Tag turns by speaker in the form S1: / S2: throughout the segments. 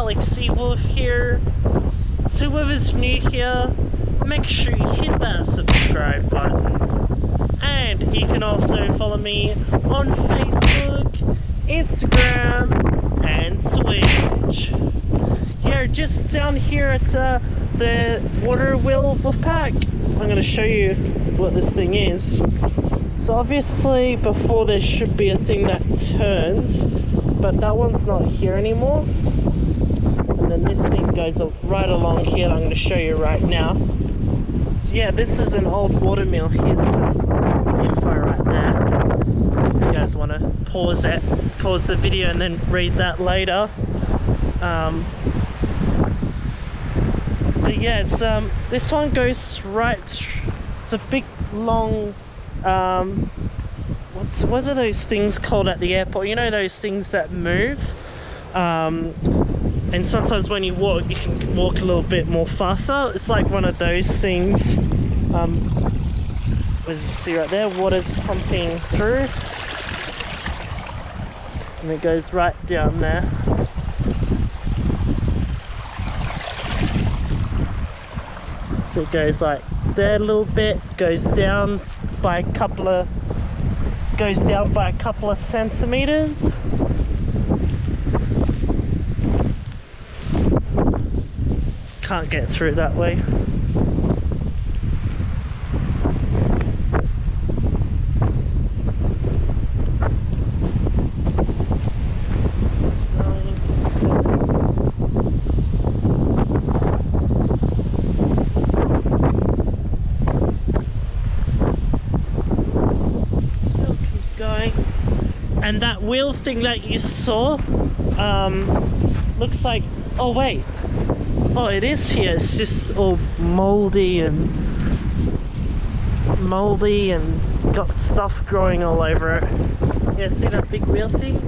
S1: Walaxy Wolf here. To whoever's new here, make sure you hit that subscribe button. And you can also follow me on Facebook, Instagram, and Twitch. Yeah, just down here at the water wheel wolf pack. I'm going to show you what this thing is. So obviously before there should be a thing that turns, but that one's not here anymore. And then this thing goes right along here. I'm going to show you right now. So yeah, this is an old water mill. Here's some info right there. If you guys want to pause the video and then read that later. But yeah, it's this one goes right. It's a big long. What are those things called at the airport? You know, those things that move. And sometimes when you walk, you can walk a little bit more faster. It's like one of those things. As you see right there, water's pumping through, and it goes right down there. So it goes like there a little bit, goes down by a couple of centimeters. Can't get through that way. And that wheel thing that you saw looks like, oh wait, oh it is here, it's just all moldy and got stuff growing all over it. Yeah, see that big wheel thing?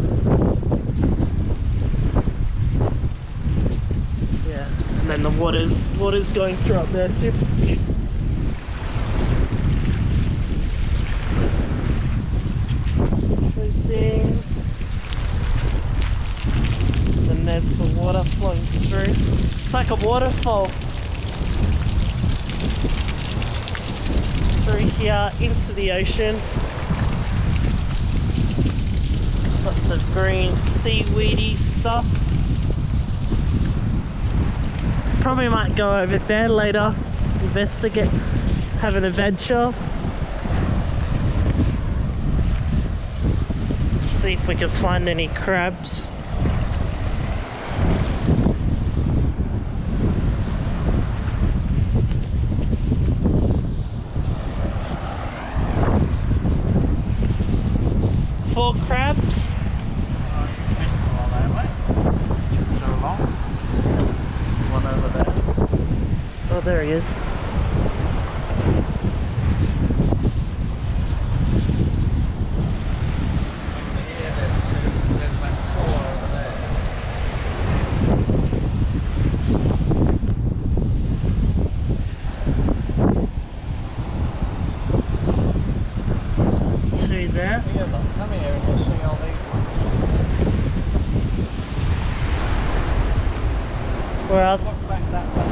S1: Yeah, and then the water's going through up there too. Things, and there's the water flowing through. It's like a waterfall through here into the ocean. Lots of green seaweedy stuff. Probably might go over there later, investigate, have an adventure. See if we can find any crabs. Four crabs. One over there. Oh, there he is. There.
S2: Come here and you'll see all these ones.
S1: Where are
S2: Look back that way.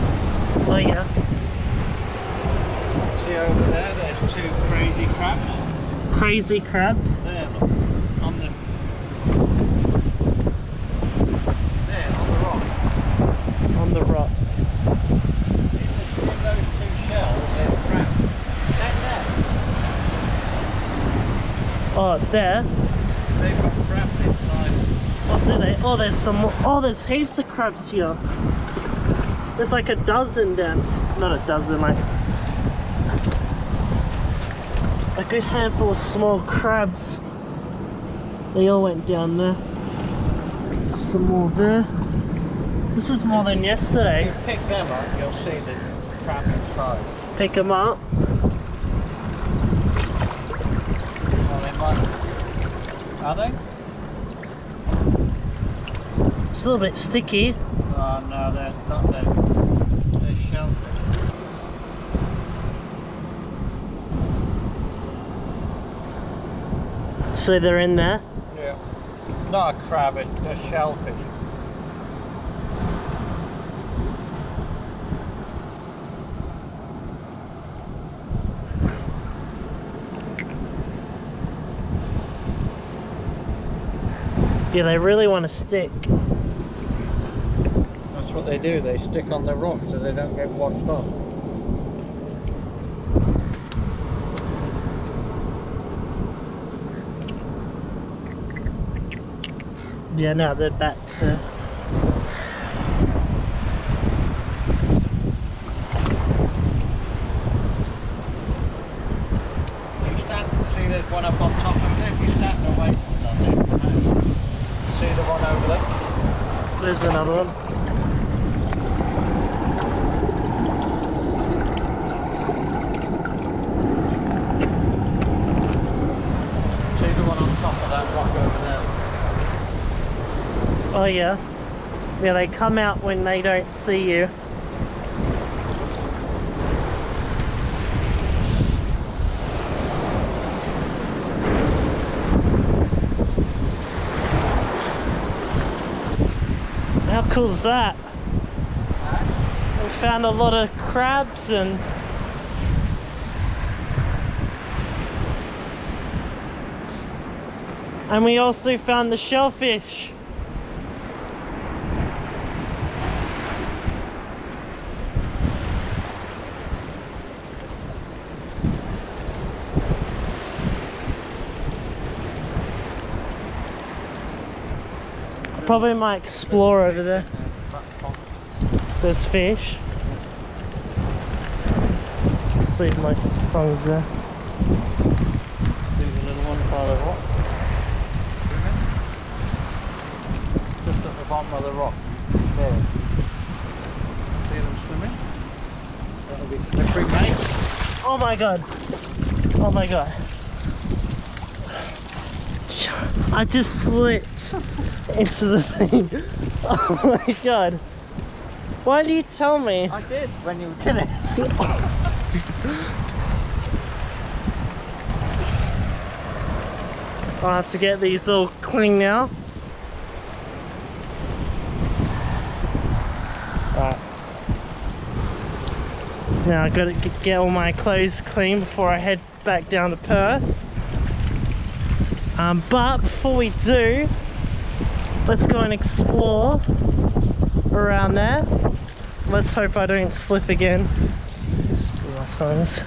S1: Oh yeah.
S2: See over there, there's two crazy crabs.
S1: Crazy crabs?
S2: There, look. On the... There, on the rock.
S1: On the rock.
S2: In those two shells, there's crabs.
S1: Oh, there?
S2: They've got crabs inside.
S1: Oh, do they? Oh, there's some more. Oh, there's heaps of crabs here. There's like a dozen down. Not a dozen, like a good handful of small crabs. They all went down there. Some more there. This is more than yesterday.
S2: If you pick them up, you'll see the crab inside.
S1: Pick them up.
S2: Are they?
S1: It's a little bit sticky.
S2: Oh no, they're not there. They're shellfish.
S1: So they're in there?
S2: Yeah. Not a crab, it's a shellfish.
S1: Yeah, they really want to stick.
S2: That's what they do, they stick on the rock so they don't get washed off.
S1: Yeah, now they're back to...
S2: There's one up on top of it. If you stand away from that, see the one over there?
S1: There's another one.
S2: See the one on top of that rock over there?
S1: Oh yeah. Yeah, they come out when they don't see you. How cool's that? We found a lot of crabs and we also found the shellfish. Probably might explore over there. There's fish. Just leave my phones there.
S2: There's a little one by the rock. Just at the bottom of the rock. There. See them swimming? That'll be slippery, mate.
S1: Oh my god. Oh my god. I just slipped into the thing. Oh my god. Why did you tell me?
S2: I did when you did it.
S1: I'll have to get these all clean now. Right. Now I've got to get all my clothes clean before I head back down to Perth. But before we do, let's go and explore around there. Let's hope I don't slip again. Just put my phones.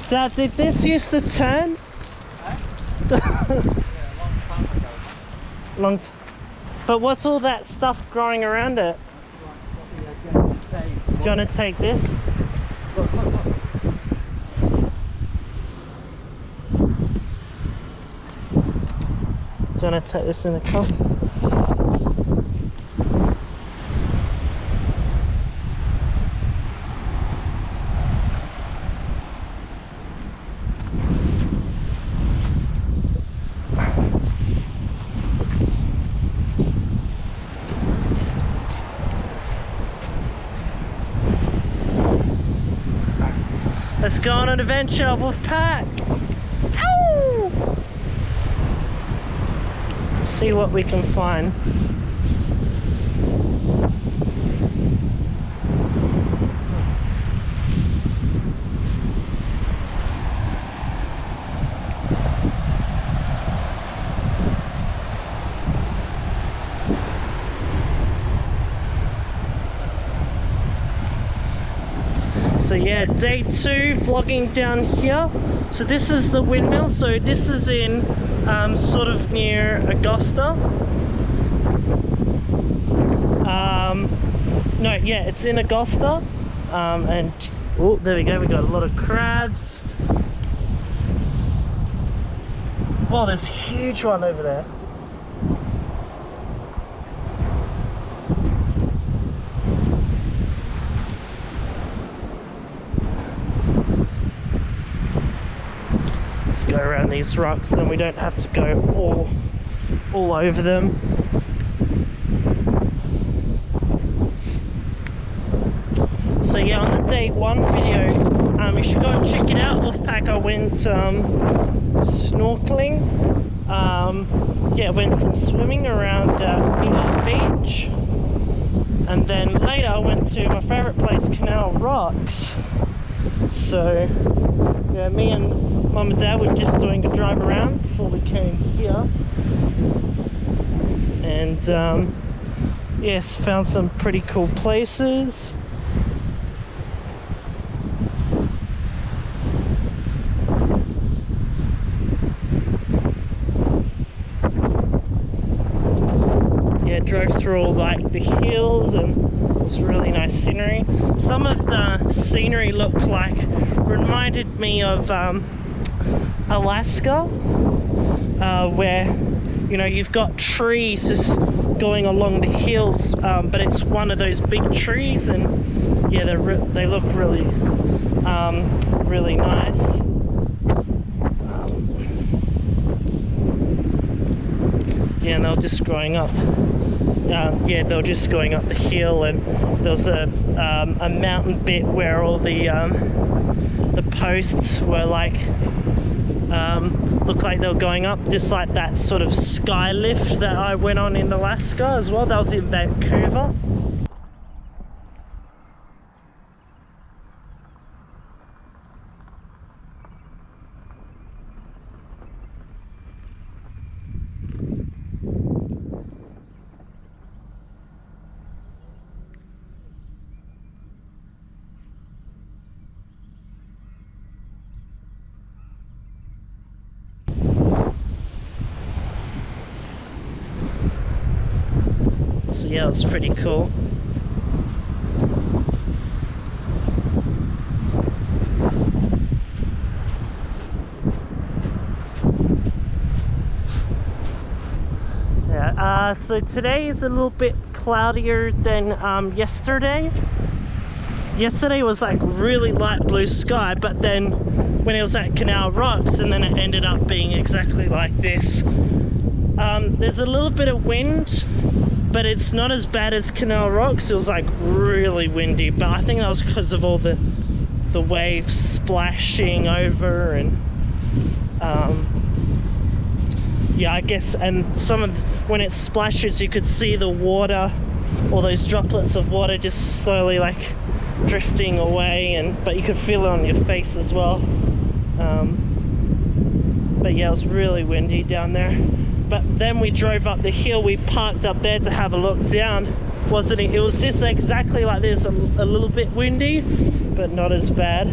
S1: Dad, did this used to turn? Long time. But what's all that stuff growing around it? Do you want to take this?
S2: Look, look, look.
S1: Do you want to take this in the car? Let's go on an adventure, Wolfpack! Ow! See what we can find. So yeah, day 2 vlogging down here. So this is the windmill. So this is in sort of near Augusta. No, yeah, it's in Augusta. And oh, there we go. We got a lot of crabs. Wow, there's a huge one over there. Go around these rocks, then we don't have to go all over them. So yeah, on the day 1 video, you should go and check it out. Wolfpack, I went snorkeling. Yeah, went some swimming around Mission Beach, and then later I went to my favourite place, Canal Rocks. So yeah, me and Mum and Dad were just doing a drive around before we came here, and yes, found some pretty cool places. Yeah, drove through all like the hills, and it was really nice scenery. Some of the scenery looked like, reminded me of Alaska, where, you know, you've got trees just going along the hills, but it's one of those big trees, and yeah, they look really really nice. Yeah, and they were just growing up. Yeah, they were just going up the hill, and there was a mountain bit where all the posts were like looked like they were going up, just like that sort of sky lift that I went on in Alaska as well. That was in Vancouver. So yeah, it was pretty cool. Yeah, so today is a little bit cloudier than yesterday. Yesterday was like really light blue sky, but then when it was at Canal Rocks, and then it ended up being exactly like this. There's a little bit of wind, but it's not as bad as Canal Rocks. It was like really windy, but I think that was because of all the waves splashing over, and yeah, I guess, and when it splashes, you could see the water, all those droplets of water just slowly like drifting away, but you could feel it on your face as well. But yeah, it was really windy down there. But then we drove up the hill, we parked up there to have a look down. Wasn't it? It was just exactly like this, a little bit windy, but not as bad.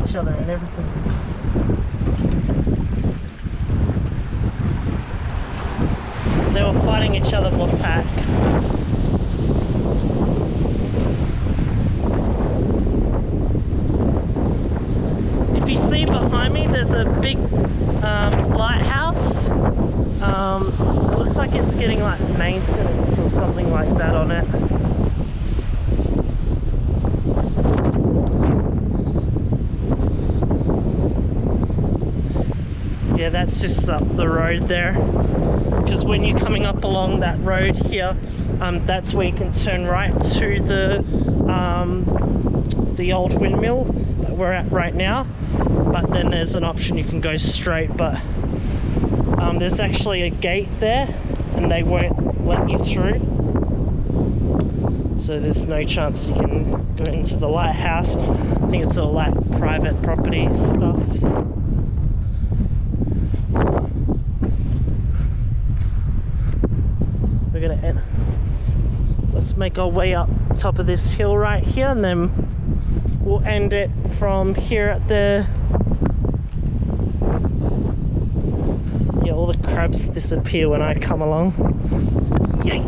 S1: Each other and everything. They were fighting each other, Wolfpack. If you see behind me, there's a big lighthouse. It looks like it's getting like maintenance or something like that on it. Yeah, that's just up the road there, because when you're coming up along that road here, that's where you can turn right to the old windmill that we're at right now. But then there's an option you can go straight, but there's actually a gate there and they won't let you through, so there's no chance you can go into the lighthouse. I think it's all like private property stuff. Let's make our way up top of this hill right here, and then we'll end it from here at the... Yeah, all the crabs disappear when I come along. Yay!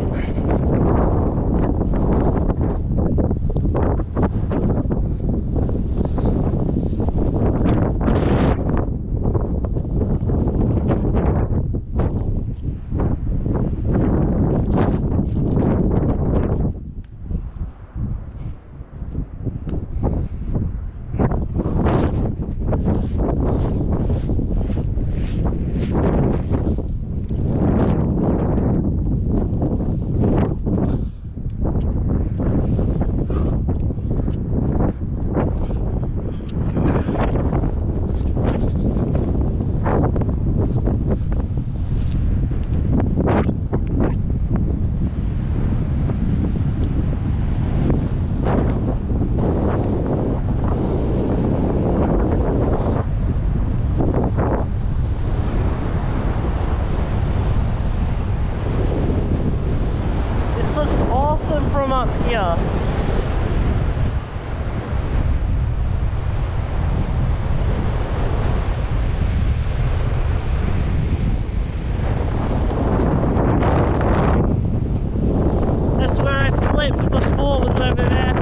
S1: That's where I slept before, was over there.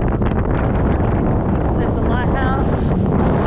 S1: There's a lighthouse.